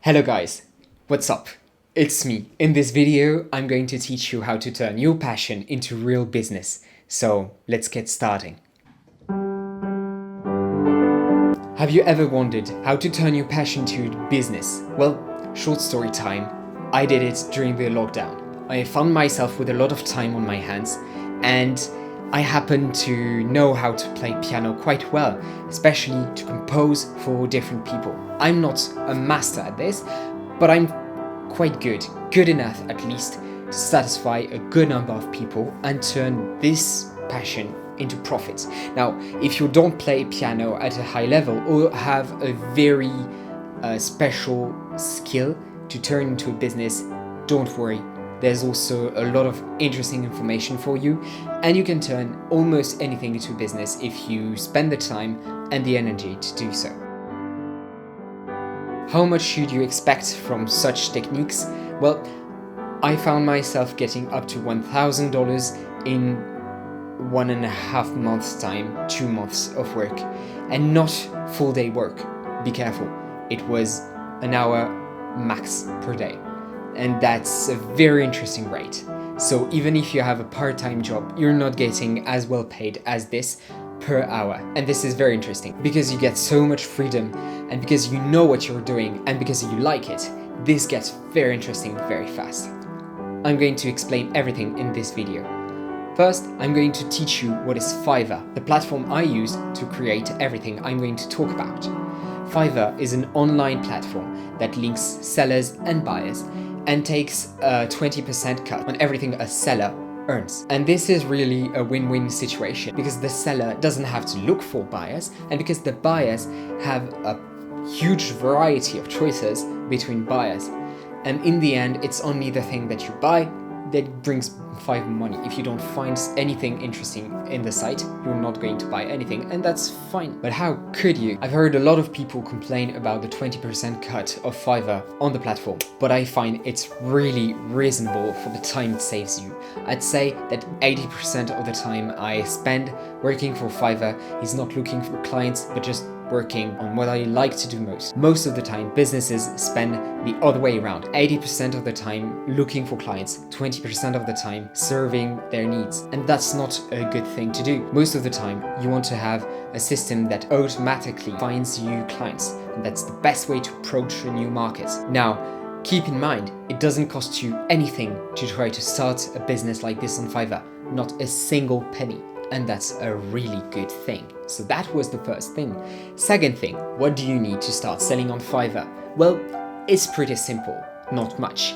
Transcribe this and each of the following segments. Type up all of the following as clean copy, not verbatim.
Hello guys, what's up? It's me. In this video, I'm going to teach you how to turn your passion into real business. So let's get starting. Have you ever wondered how to turn your passion to business? Well, short story time. I did it during the lockdown. I found myself with a lot of time on my hands and I happen to know how to play piano quite well, especially to compose for different people. I'm not a master at this, but I'm quite good enough at least to satisfy a good number of people and turn this passion into profits. Now, if you don't play piano at a high level or have a very special skill to turn into a business, don't worry. There's also a lot of interesting information for you, and you can turn almost anything into a business if you spend the time and the energy to do so. How much should you expect from such techniques? Well, I found myself getting up to $1,000 in 1.5 months time, 2 months of work, and not full day work. Be careful, it was an hour max per day. And that's a very interesting rate. So even if you have a part-time job, you're not getting as well paid as this per hour. And this is very interesting because you get so much freedom and because you know what you're doing and because you like it, this gets very interesting very fast. I'm going to explain everything in this video. First, I'm going to teach you what is Fiverr, the platform I use to create everything I'm going to talk about. Fiverr is an online platform that links sellers and buyers and takes a 20% cut on everything a seller earns. And this is really a win-win situation because the seller doesn't have to look for buyers and because the buyers have a huge variety of choices between buyers. And in the end, it's only the thing that you buy that brings Fiverr money. If you don't find anything interesting in the site, you're not going to buy anything, and that's fine. But how could you? I've heard a lot of people complain about the 20% cut of Fiverr on the platform, but I find it's really reasonable for the time it saves you. I'd say that 80% of the time I spend working for Fiverr is not looking for clients, but just working on what I like to do most. Most of the time, businesses spend the other way around. 80% of the time looking for clients, 20% of the time serving their needs. And that's not a good thing to do. Most of the time, you want to have a system that automatically finds you clients. And that's the best way to approach a new market. Now, keep in mind, it doesn't cost you anything to try to start a business like this on Fiverr. Not a single penny. And that's a really good thing. So that was the first thing. Second thing, what do you need to start selling on Fiverr? Well, it's pretty simple, not much.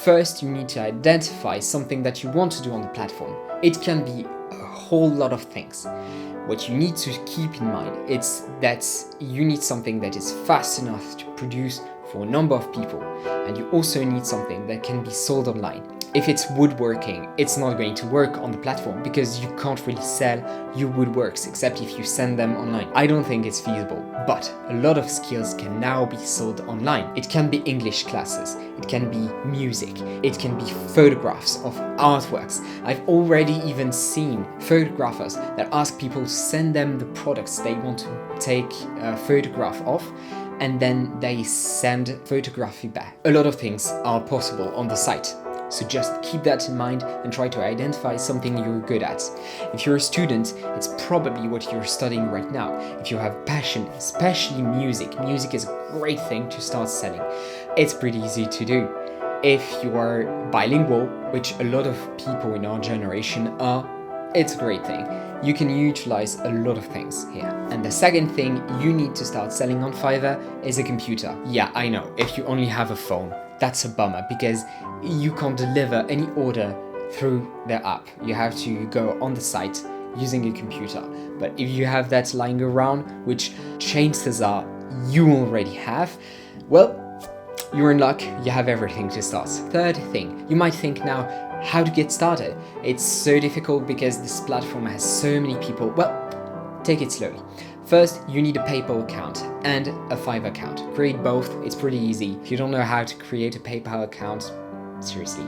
First, you need to identify something that you want to do on the platform. It can be a whole lot of things. What you need to keep in mind is that you need something that is fast enough to produce for a number of people, and you also need something that can be sold online. If it's woodworking, it's not going to work on the platform because you can't really sell your woodworks except if you send them online. I don't think it's feasible, but a lot of skills can now be sold online. It can be English classes, it can be music, it can be photographs of artworks. I've already even seen photographers that ask people to send them the products they want to take a photograph of, and then they send photography back. A lot of things are possible on the site. So just keep that in mind and try to identify something you're good at. If you're a student, it's probably what you're studying right now. If you have passion, especially music is a great thing to start selling. It's pretty easy to do. If you are bilingual, which a lot of people in our generation are, it's a great thing. You can utilize a lot of things here. And the second thing you need to start selling on Fiverr is a computer. Yeah, I know, if you only have a phone, that's a bummer because you can't deliver any order through the app. You have to go on the site using a computer. But if you have that lying around, which chances are you already have, well, you're in luck, you have everything to start. Third thing, you might think now, how to get started? It's so difficult because this platform has so many people. Well, take it slowly. First, you need a PayPal account and a Fiverr account. Create both, it's pretty easy. If you don't know how to create a PayPal account, seriously,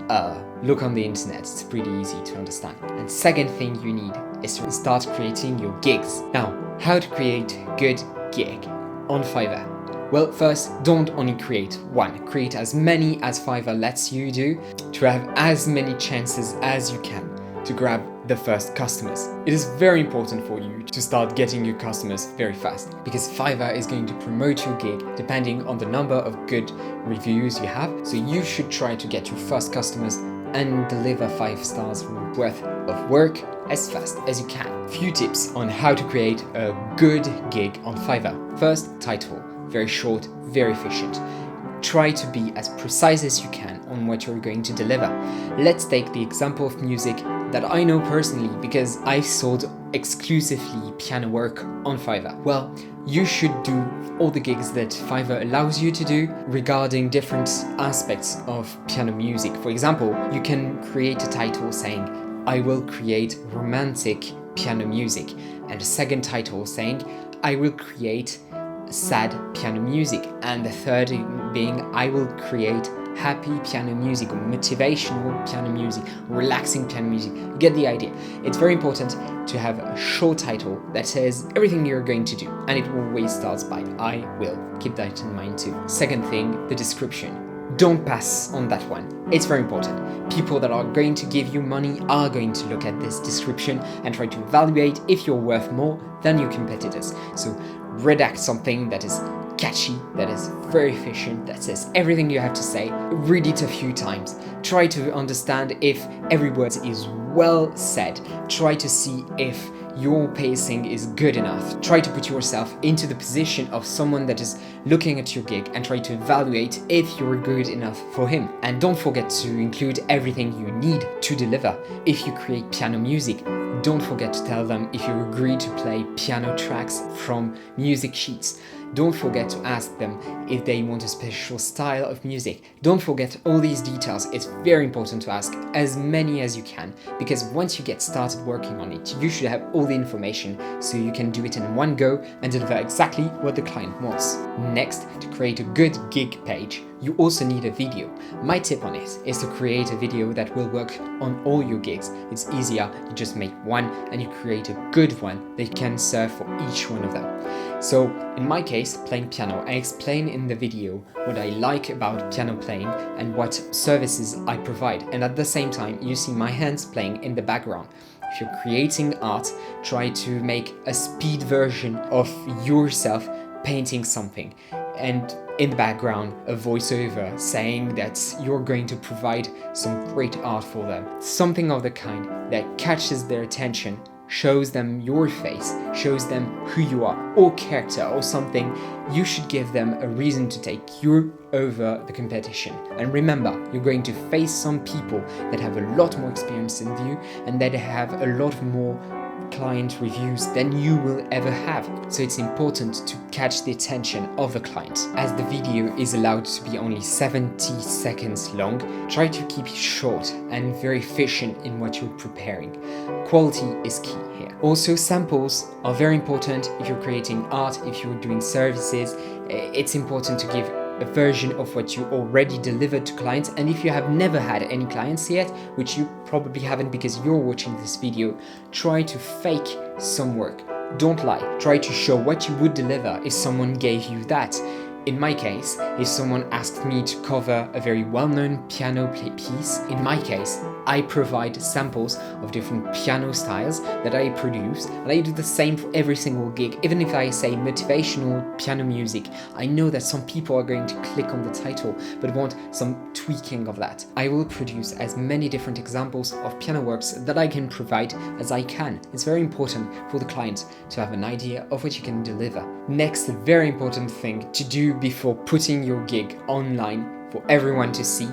look on the internet, it's pretty easy to understand. And second thing you need is to start creating your gigs. Now, how to create good gig on Fiverr? Well, first, don't only create one. Create as many as Fiverr lets you do to have as many chances as you can to grab the first customers. It is very important for you to start getting your customers very fast, because Fiverr is going to promote your gig depending on the number of good reviews you have. So you should try to get your first customers and deliver 5 stars worth of work as fast as you can. Few tips on how to create a good gig on Fiverr. First, title. Very short, very efficient. Try to be as precise as you can on what you're going to deliver. Let's take the example of music that I know personally because I've sold exclusively piano work on Fiverr. Well, you should do all the gigs that Fiverr allows you to do regarding different aspects of piano music. For example, you can create a title saying, I will create romantic piano music, and a second title saying, I will create sad piano music, and the third being, I will create happy piano music or motivational piano music, relaxing piano music. You get the idea. It's very important to have a short title that says everything you're going to do, and it always starts by I will. Keep that in mind too. Second thing, the description. Don't pass on that one. It's very important. People that are going to give you money are going to look at this description and try to evaluate if you're worth more than your competitors. So redact something that is catchy, that is very efficient, that says everything you have to say. Read it a few times. Try to understand if every word is well said. Try to see if your pacing is good enough. Try to put yourself into the position of someone that is looking at your gig and try to evaluate if you're good enough for him. And don't forget to include everything you need to deliver. If you create piano music, don't forget to tell them if you agree to play piano tracks from music sheets. Don't forget to ask them if they want a special style of music. Don't forget all these details. It's very important to ask as many as you can, because once you get started working on it, you should have all the information so you can do it in one go and deliver exactly what the client wants. Next, to create a good gig page, you also need a video. My tip on it is to create a video that will work on all your gigs. It's easier, you just make one and you create a good one that can serve for each one of them. So in my case, playing piano, I explain in the video what I like about piano playing and what services I provide. And at the same time, you see my hands playing in the background. If you're creating art, try to make a speed version of yourself painting something, and in the background a voiceover saying that you're going to provide some great art for them. Something of the kind that catches their attention, shows them your face, shows them who you are, or character, or something. You should give them a reason to take you over the competition. And remember, you're going to face some people that have a lot more experience than you and that have a lot more client reviews than you will ever have. So it's important to catch the attention of the client. As the video is allowed to be only 70 seconds long, try to keep it short and very efficient in what you're preparing. Quality is key here. Also, samples are very important if you're creating art, if you're doing services. It's important to give a version of what you already delivered to clients, and if you have never had any clients yet, which you probably haven't because you're watching this video, try to fake some work. Don't lie. Try to show what you would deliver if someone gave you that. In my case, if someone asked me to cover a very well-known piano piece, in my case, I provide samples of different piano styles that I produce, and I do the same for every single gig. Even if I say motivational piano music, I know that some people are going to click on the title but want some tweaking of that. I will produce as many different examples of piano works that I can provide as I can. It's very important for the client to have an idea of what you can deliver. Next, a very important thing to do before putting your gig online for everyone to see,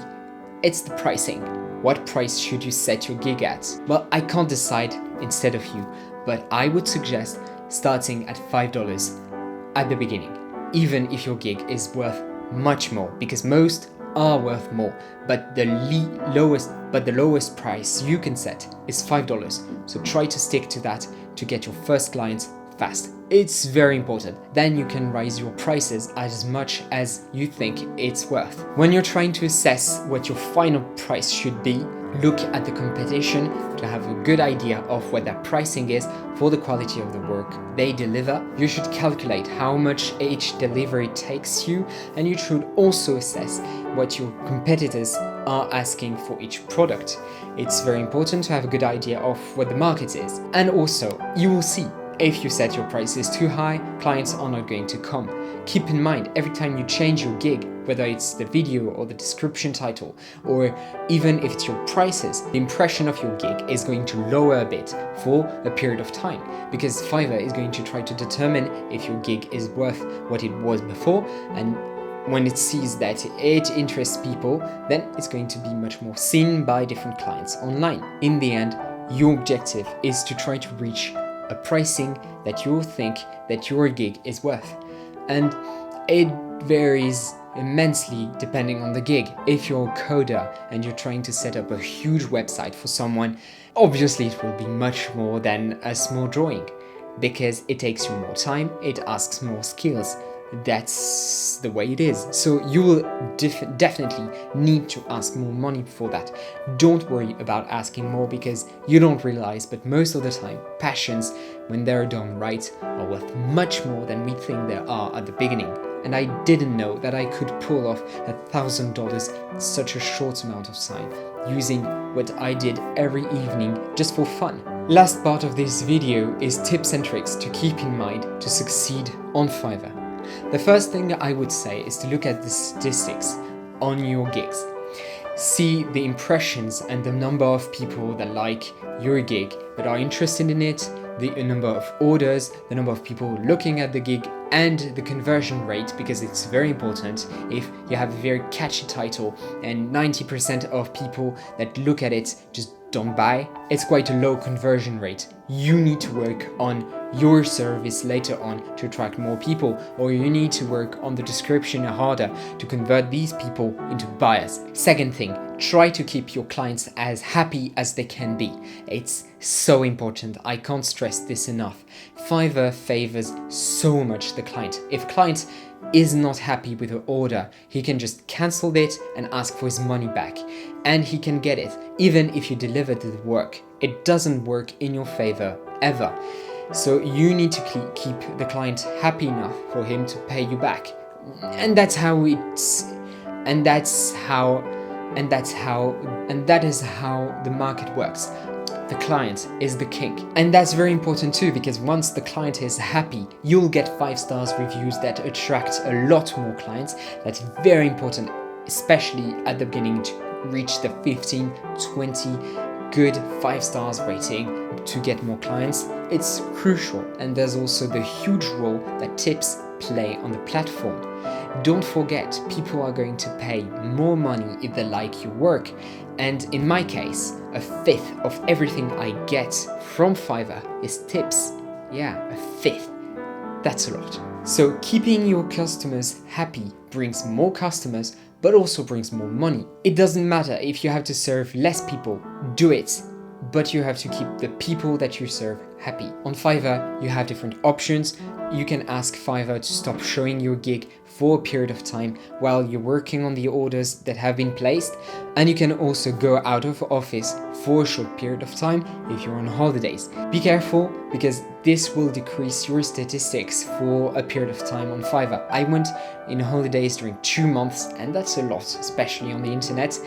it's the pricing. What price should you set your gig at? Well, I can't decide instead of you, but I would suggest starting at $5 at the beginning, even if your gig is worth much more, because most are worth more, but the lowest price you can set is $5. So try to stick to that to get your first clients fast. It's very important. Then you can raise your prices as much as you think it's worth. When you're trying to assess what your final price should be, Look at the competition to have a good idea of what their pricing is for the quality of the work they deliver. You should calculate how much each delivery takes you, and you should also assess what your competitors are asking for each product. It's very important to have a good idea of what the market is. And also, you will see if you set your prices too high, clients are not going to come. Keep in mind, every time you change your gig, whether it's the video or the description title, or even if it's your prices, the impression of your gig is going to lower a bit for a period of time, because Fiverr is going to try to determine if your gig is worth what it was before, and when it sees that it interests people, then it's going to be much more seen by different clients online. In the end, your objective is to try to reach a pricing that you think that your gig is worth. And it varies immensely depending on the gig. If you're a coder and you're trying to set up a huge website for someone, obviously it will be much more than a small drawing, because it takes you more time, it asks more skills. That's the way it is. So you will definitely need to ask more money for that. Don't worry about asking more, because you don't realize, but most of the time, passions, when they're done right, are worth much more than we think they are at the beginning. And I didn't know that I could pull off $1,000 in such a short amount of time, using what I did every evening just for fun. Last part of this video is tips and tricks to keep in mind to succeed on Fiverr. The first thing I would say is to look at the statistics on your gigs. See the impressions and the number of people that like your gig, that are interested in it, the number of orders, the number of people looking at the gig, and the conversion rate, because it's very important. If you have a very catchy title and 90% of people that look at it just don't buy, it's quite a low conversion rate. You need to work on your service later on to attract more people, or you need to work on the description harder to convert these people into buyers. Second thing, try to keep your clients as happy as they can be. It's so important. I can't stress this enough. Fiverr favors so much the client. If client is not happy with the order, he can just cancel it and ask for his money back, and he can get it even if you delivered the work. It doesn't work in your favor ever. So you need to keep the client happy enough for him to pay you back. And that is how the market works. The client is the king. And that's very important too, because once the client is happy, you'll get 5-star reviews that attract a lot more clients. That's very important, especially at the beginning, to reach the 15, 20 good 5-star rating to get more clients. It's crucial. And there's also the huge role that tips play on the platform. Don't forget, people are going to pay more money if they like your work. And in my case, 1/5 of everything I get from Fiverr is tips. Yeah, 1/5. That's a lot. So keeping your customers happy brings more customers, but also brings more money. It doesn't matter if you have to serve less people, do it. But you have to keep the people that you serve happy. On Fiverr, you have different options. You can ask Fiverr to stop showing your gig for a period of time while you're working on the orders that have been placed. And you can also go out of office for a short period of time if you're on holidays. Be careful, because this will decrease your statistics for a period of time on Fiverr. I went in holidays during 2 months, and that's a lot, especially on the internet.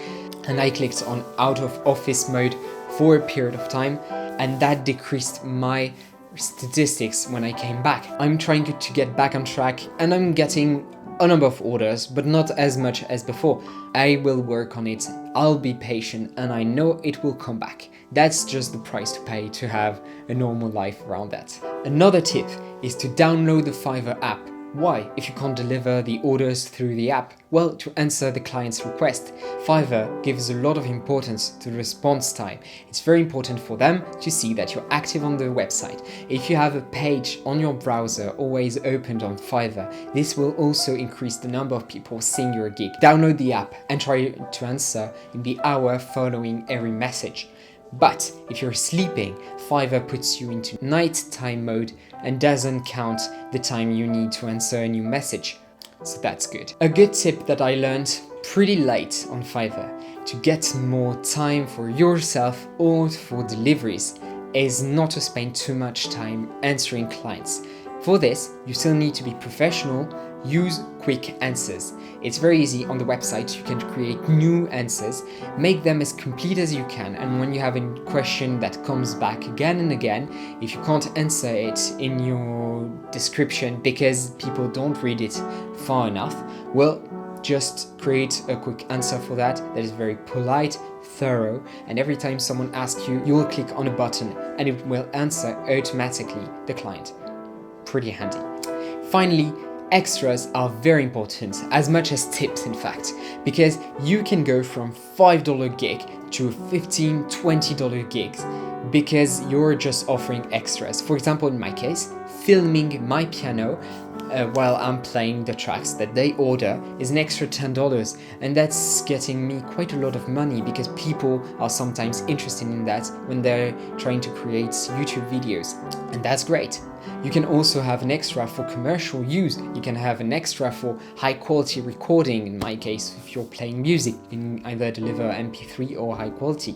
And I clicked on out of office mode for a period of time, and that decreased my statistics when I came back. I'm trying to get back on track, and I'm getting a number of orders, but not as much as before. I will work on it, I'll be patient, and I know it will come back. That's just the price to pay to have a normal life around that. Another tip is to download the Fiverr app. Why? If you can't deliver the orders through the app? Well, to answer the client's request. Fiverr gives a lot of importance to the response time. It's very important for them to see that you're active on the website. If you have a page on your browser always opened on Fiverr, this will also increase the number of people seeing your gig. Download the app and try to answer in the hour following every message. But if you're sleeping, Fiverr puts you into nighttime mode and doesn't count the time you need to answer a new message. So that's good. A good tip that I learned pretty late on Fiverr, to get more time for yourself or for deliveries is not to spend too much time answering clients. For this, you still need to be professional. Use quick answers. It's very easy on the website. You can create new answers, make them as complete as you can, and when you have a question that comes back again and again, if you can't answer it in your description because people don't read it far enough, well, just create a quick answer for that is very polite, thorough, and every time someone asks you, you'll click on a button and it will answer automatically the client. Pretty handy. Finally, extras are very important, as much as tips in fact, because you can go from $5 gig to $15, $20 gigs because you're just offering extras. For example, in my case, filming my piano while I'm playing the tracks that they order is an extra $10, and that's getting me quite a lot of money because people are sometimes interested in that when they're trying to create YouTube videos, and that's great. You can also have an extra for commercial use. You can have an extra for high quality recording. In my case, if you're playing music, you can either deliver MP3 or high quality.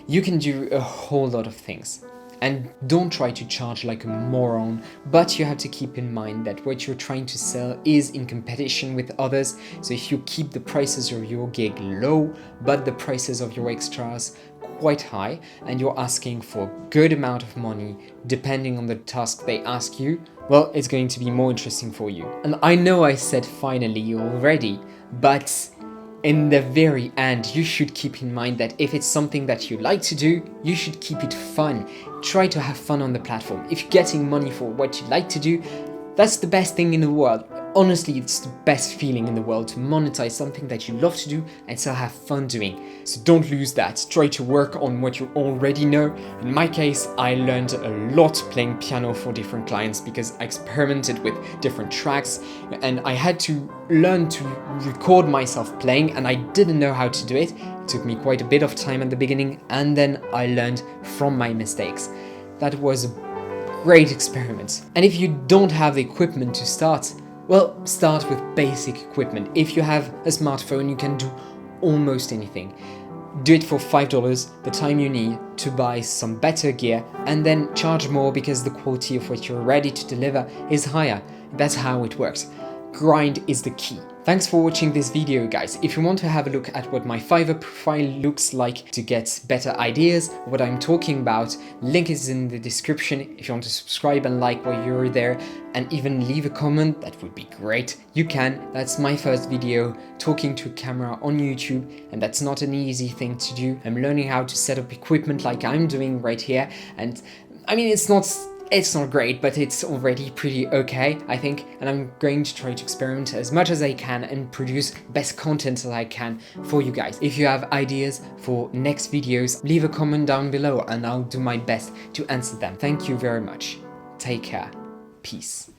You can do a whole lot of things. And don't try to charge like a moron, but you have to keep in mind that what you're trying to sell is in competition with others. So if you keep the prices of your gig low, but the prices of your extras quite high, and you're asking for a good amount of money depending on the task they ask you, well, it's going to be more interesting for you. And I know I said finally already, but in the very end, you should keep in mind that if it's something that you like to do, you should keep it fun. Try to have fun on the platform. If you're getting money for what you like to do, that's the best thing in the world. Honestly, it's the best feeling in the world to monetize something that you love to do and still have fun doing. So don't lose that. Try to work on what you already know. In my case, I learned a lot playing piano for different clients because I experimented with different tracks and I had to learn to record myself playing, and I didn't know how to do it. It took me quite a bit of time at the beginning, and then I learned from my mistakes. That was a great experiment. And if you don't have the equipment to start, well, start with basic equipment. If you have a smartphone, you can do almost anything. Do it for $5, the time you need to buy some better gear, and then charge more because the quality of what you're ready to deliver is higher. That's how it works. Grind is the key. Thanks for watching this video, guys. If you want to have a look at what my Fiverr profile looks like to get better ideas, what I'm talking about, link is in the description. If you want to subscribe and like while you're there and even leave a comment, that would be great. You can. That's my first video talking to a camera on YouTube, and that's not an easy thing to do. I'm learning how to set up equipment like I'm doing right here, and I mean, it's not great, but it's already pretty okay, I think, and I'm going to try to experiment as much as I can and produce best content that I can for you guys. If you have ideas for next videos, leave a comment down below and I'll do my best to answer them. Thank you very much. Take care. Peace.